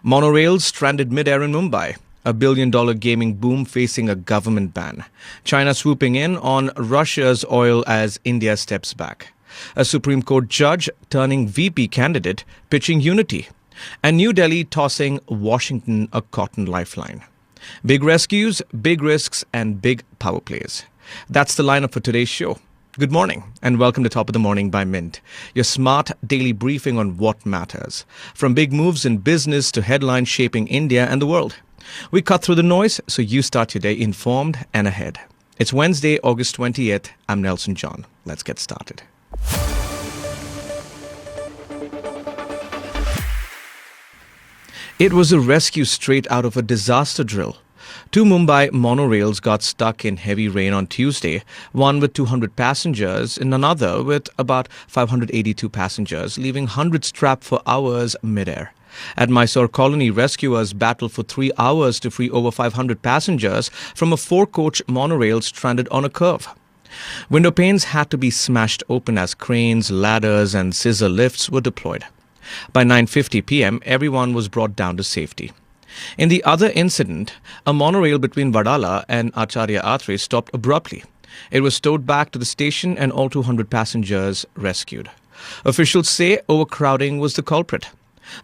Monorails stranded midair in Mumbai. A billion-dollar gaming boom facing a government ban. China swooping in on Russia's oil as India steps back. A Supreme Court judge turning VP candidate pitching unity. And New Delhi tossing Washington a cotton lifeline. Big rescues, big risks, and big power plays. That's the lineup for today's show. Good morning and welcome to Top of the Morning by Mint, your smart daily briefing on what matters. From big moves in business to headlines shaping India and the world. We cut through the noise so you start your day informed and ahead. It's Wednesday, August 20th. I'm Nelson John. Let's get started. It was a rescue straight out of a disaster drill. Two Mumbai monorails got stuck in heavy rain on Tuesday, one with 200 passengers and another with about 582 passengers, leaving hundreds trapped for hours midair. At Mysore Colony, rescuers battled for 3 hours to free over 500 passengers from a 4-coach monorail stranded on a curve. Window panes had to be smashed open as cranes, ladders and scissor lifts were deployed. By 9:50 p.m., everyone was brought down to safety. In the other incident, a monorail between Vadala and Acharya Atre stopped abruptly. It was towed back to the station and all 200 passengers rescued. Officials say overcrowding was the culprit.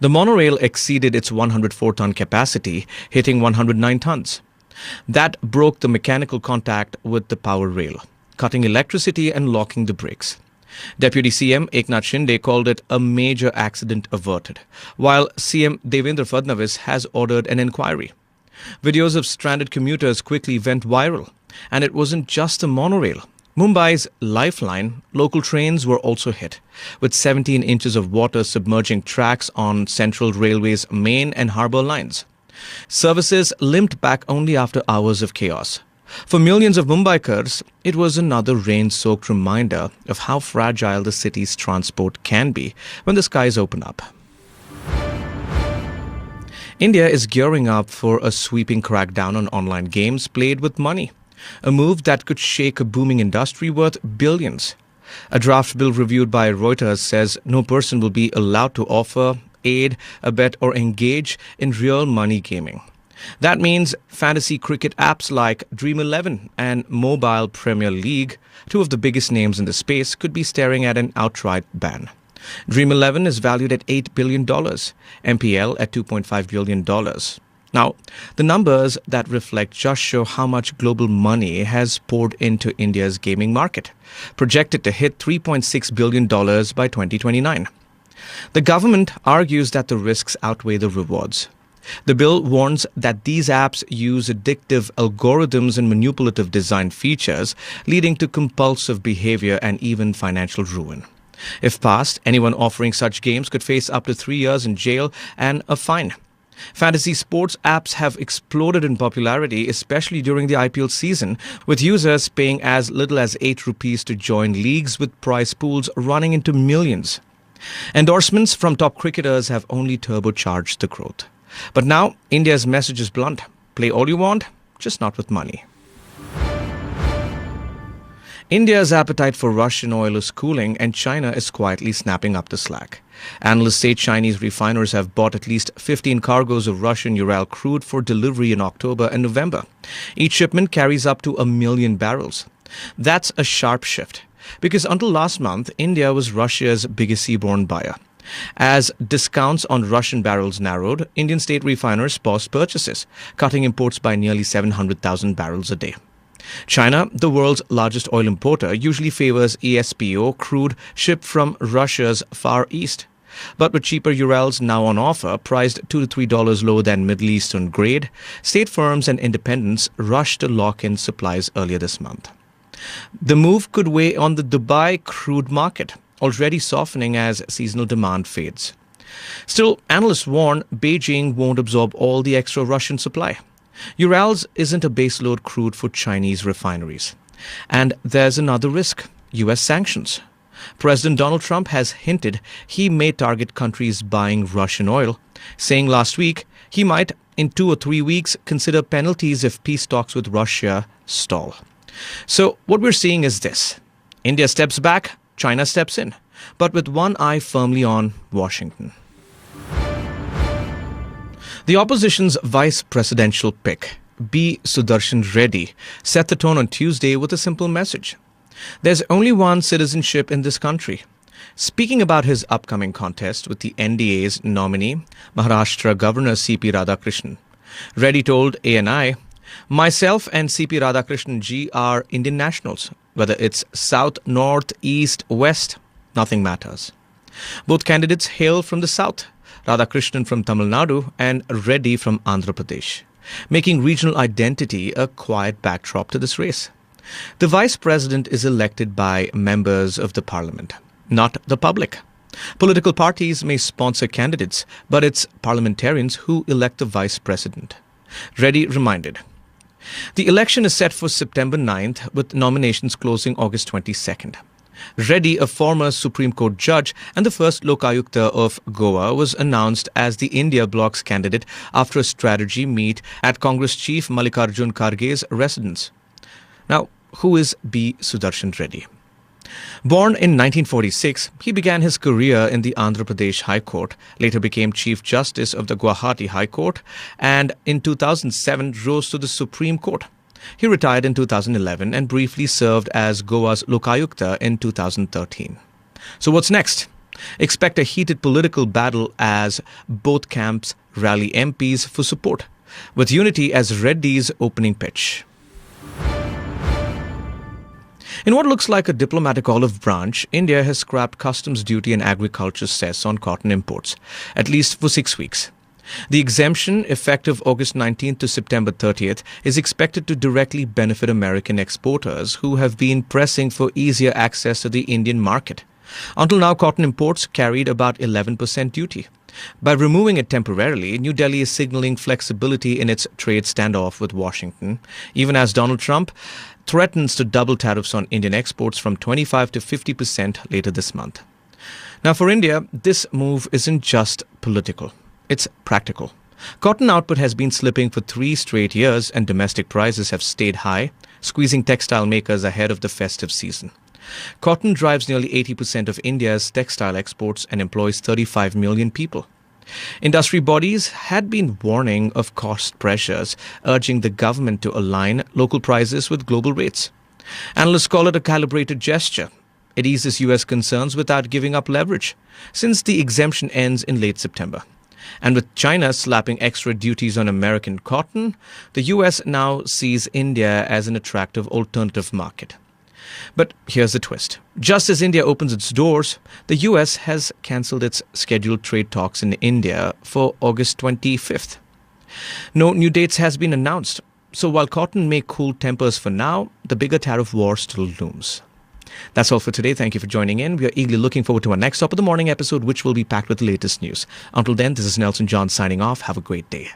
The monorail exceeded its 104-ton capacity, hitting 109 tons. That broke the mechanical contact with the power rail, cutting electricity and locking the brakes. Deputy CM Eknath Shinde called it a major accident averted, while CM Devendra Fadnavis has ordered an inquiry. Videos of stranded commuters quickly went viral, and it wasn't just a monorail. Mumbai's lifeline, local trains were also hit, with 17 inches of water submerging tracks on Central Railway's main and harbour lines. Services limped back only after hours of chaos. For millions of Mumbaikars, it was another rain-soaked reminder of how fragile the city's transport can be when the skies open up. India is gearing up for a sweeping crackdown on online games played with money, a move that could shake a booming industry worth billions. A draft bill reviewed by Reuters says no person will be allowed to offer, aid, abet or engage in real money gaming. That means fantasy cricket apps like Dream 11 and Mobile Premier League, two of the biggest names in the space, could be staring at an outright ban. Dream 11 is valued at $8 billion, MPL at $2.5 billion. Now, the numbers that reflect just show how much global money has poured into India's gaming market, projected to hit $3.6 billion by 2029. The government argues that the risks outweigh the rewards. The bill warns that these apps use addictive algorithms and manipulative design features, leading to compulsive behavior and even financial ruin. If passed, anyone offering such games could face up to 3 years in jail and a fine. Fantasy sports apps have exploded in popularity, especially during the IPL season, with users paying as little as 8 rupees to join leagues with prize pools running into millions. Endorsements from top cricketers have only turbocharged the growth. But now, India's message is blunt. Play all you want, just not with money. India's appetite for Russian oil is cooling and China is quietly snapping up the slack. Analysts say Chinese refiners have bought at least 15 cargoes of Russian Ural crude for delivery in October and November. Each shipment carries up to 1 million barrels. That's a sharp shift, because until last month, India was Russia's biggest seaborne buyer. As discounts on Russian barrels narrowed, Indian state refiners paused purchases, cutting imports by nearly 700,000 barrels a day. China, the world's largest oil importer, usually favors ESPO crude shipped from Russia's Far East. But with cheaper Urals now on offer, priced $2 to $3 lower than Middle Eastern grade, state firms and independents rushed to lock in supplies earlier this month. The move could weigh on the Dubai crude market, already softening as seasonal demand fades. Still, analysts warn Beijing won't absorb all the extra Russian supply. Urals isn't a baseload crude for Chinese refineries. And there's another risk: U.S. sanctions. President Donald Trump has hinted he may target countries buying Russian oil, saying last week he might, in 2 or 3 weeks, consider penalties if peace talks with Russia stall. So what we're seeing is this: India steps back, China steps in, but with one eye firmly on Washington. The opposition's vice presidential pick, B. Sudarshan Reddy, set the tone on Tuesday with a simple message. There's only one citizenship in this country. Speaking about his upcoming contest with the NDA's nominee, Maharashtra Governor C.P. Radhakrishnan, Reddy told ANI, "Myself and C.P. Radhakrishnan ji are Indian nationals. Whether it's south, north, east, west, nothing matters." Both candidates hail from the south, Radhakrishnan from Tamil Nadu and Reddy from Andhra Pradesh, making regional identity a quiet backdrop to this race. The vice president is elected by members of the parliament, not the public. Political parties may sponsor candidates, but it's parliamentarians who elect the vice president. Reddy reminded. The election is set for September 9th, with nominations closing August 22nd. Reddy, a former Supreme Court judge and the first Lokayukta of Goa, was announced as the India Bloc's candidate after a strategy meet at Congress chief Mallikarjun Kharge's residence. Now, who is B. Sudarshan Reddy? Born in 1946, he began his career in the Andhra Pradesh High Court, later became Chief Justice of the Guwahati High Court, and in 2007 rose to the Supreme Court. He retired in 2011 and briefly served as Goa's Lokayukta in 2013. So what's next? Expect a heated political battle as both camps rally MPs for support, with unity as Reddy's opening pitch. In what looks like a diplomatic olive branch, India has scrapped customs duty and agriculture cess on cotton imports, at least for 6 weeks. The exemption, effective August 19th to September 30th, is expected to directly benefit American exporters who have been pressing for easier access to the Indian market. Until now, cotton imports carried about 11% duty. By removing it temporarily, New Delhi is signaling flexibility in its trade standoff with Washington, even as Donald Trump threatens to double tariffs on Indian exports from 25 to 50% later this month. Now, for India, this move isn't just political. It's practical. Cotton output has been slipping for 3 straight years and domestic prices have stayed high, squeezing textile makers ahead of the festive season. Cotton drives nearly 80% of India's textile exports and employs 35 million people. Industry bodies had been warning of cost pressures, urging the government to align local prices with global rates. Analysts call it a calibrated gesture. It eases U.S. concerns without giving up leverage, since the exemption ends in late September. And with China slapping extra duties on American cotton, the U.S. now sees India as an attractive alternative market. But here's the twist. Just as India opens its doors, the U.S. has cancelled its scheduled trade talks in India for August 25th. No new dates has been announced. So while cotton may cool tempers for now, the bigger tariff war still looms. That's all for today. Thank you for joining in. We are eagerly looking forward to our next Top of the Morning episode, which will be packed with the latest news. Until then, this is Nelson John signing off. Have a great day.